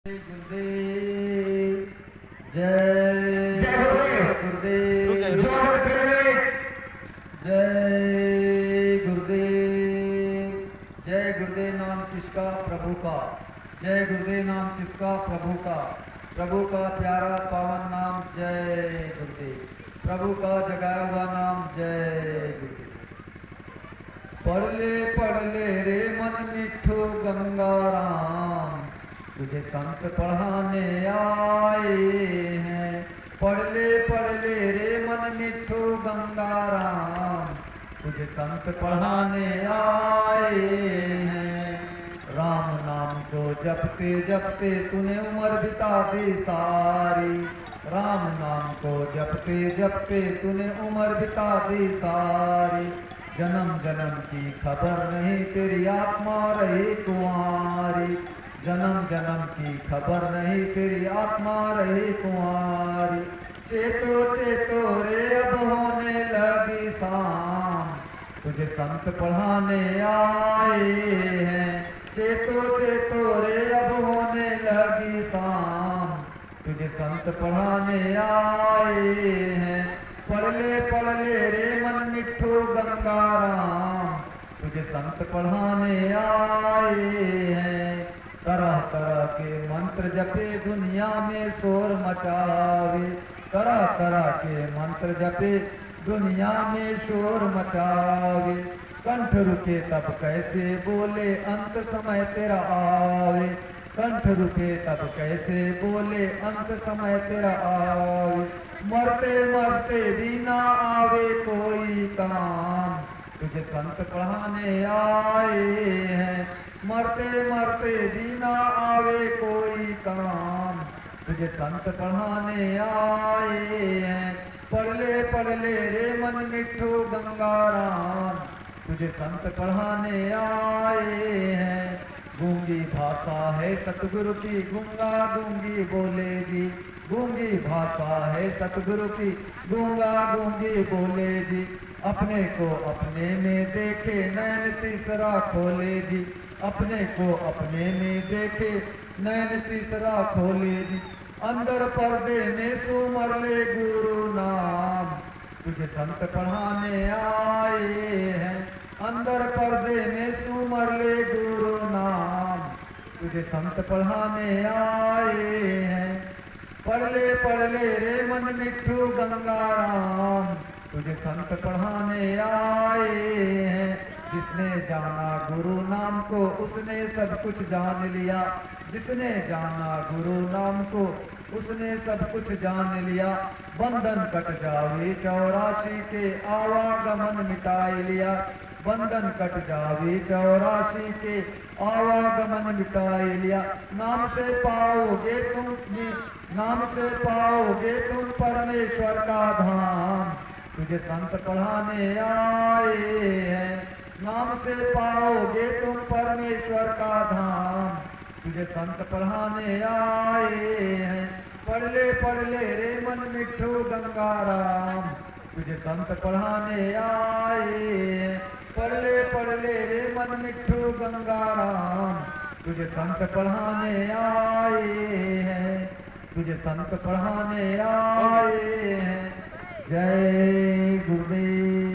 गुरुदेव जय गुरुदेव जय गुरुदेव जय गुरुदेव नाम किसका? प्रभु का। जय गुरुदेव नाम किसका? प्रभु का। प्रभु का प्यारा पावन नाम जय गुरुदेव। प्रभु का जगाया हुआ नाम जय गुरुदेव। पढ़ ले रे मन मिठू गंगाराम, तुझे संत पढ़ाने आए हैं। पढ़ ले रे मन मिठू गंगाराम, तुझे संत पढ़ाने आए हैं। राम नाम को जपते जपते तूने उम्र बिता दी सारी। राम नाम को जपते जपते तूने उम्र बिता दी सारी। जन्म जन्म की खबर नहीं तेरी आत्मा रही कुंवारी। जन्म जन्म की खबर नहीं तेरी आत्मा रही कुंवारी। चेतो चेतो रे अब होने लगी शाम, तुझे संत पढ़ाने आए हैं। चेतो चेतो रे अब होने लगी शाम, तुझे संत पढ़ाने आए हैं। पढ़ ले रे मन मिठू गंगाराम, तुझे संत पढ़ाने आए हैं। तरह तरह के मंत्र जपे दुनिया में शोर मचावे। तरह तरह के मंत्र जपे दुनिया में शोर मचावे। कंठ रुके तब कैसे बोले अंत समय तेरा आवे। कंठ रुके तब कैसे बोले अंत समय तेरा आवे। मरते मरते भी ना आवे कोई काम, तुझे संत पढ़ाने आए हैं। मरते मरते भी ना आवे कोई काम, तुझे संत पढ़ाने आए हैं। पढ़ ले रे मन मिठू गंगाराम, तुझे संत पढ़ाने आए हैं। गूंगी भाषा है सतगुरु की गूंगा गूंगी बोलेगी। गूंगी भाषा है सतगुरु की गूंगा गूंगी बोलेगी। अपने को अपने में देखे नैन तीसरा खोलेगी। अपने को अपने में देखे नैन तीसरा खोलेगी। अंदर पर्दे में सुमर ले गुरु नाम, तुझे संत पढ़ाने आए हैं। अंदर पर्दे में सुमर ले गुरु नाम, तुझे संत पढ़ाने आए हैं। पढ़ ले रे मन मिठू गंगाराम, तुझे संत पढ़ाने आए हैं। जिसने जाना गुरु नाम को उसने सब कुछ जान लिया। जिसने जाना गुरु नाम को उसने सब कुछ जान लिया। बंधन कट जावे 84 के आवागमन मिटाई लिया। बंधन कट जावे 84 के आवागमन मिटाई लिया। नाम से पाओगे तुम, नाम से पाओगे तुम परमेश्वर का धाम, तुझे संत पढ़ाने आए हैं। नाम से पाओगे तुम परमेश्वर का धाम, तुझे संत पढ़ाने आए हैं। पढ़ ले रे मन मिठू गंगाराम, तुझे संत पढ़ाने आए हैं। पढ़ ले रे मन मिठू गंगाराम, तुझे संत पढ़ाने आए हैं। तुझे संत पढ़ाने आए हैं। जय गुरुदेव।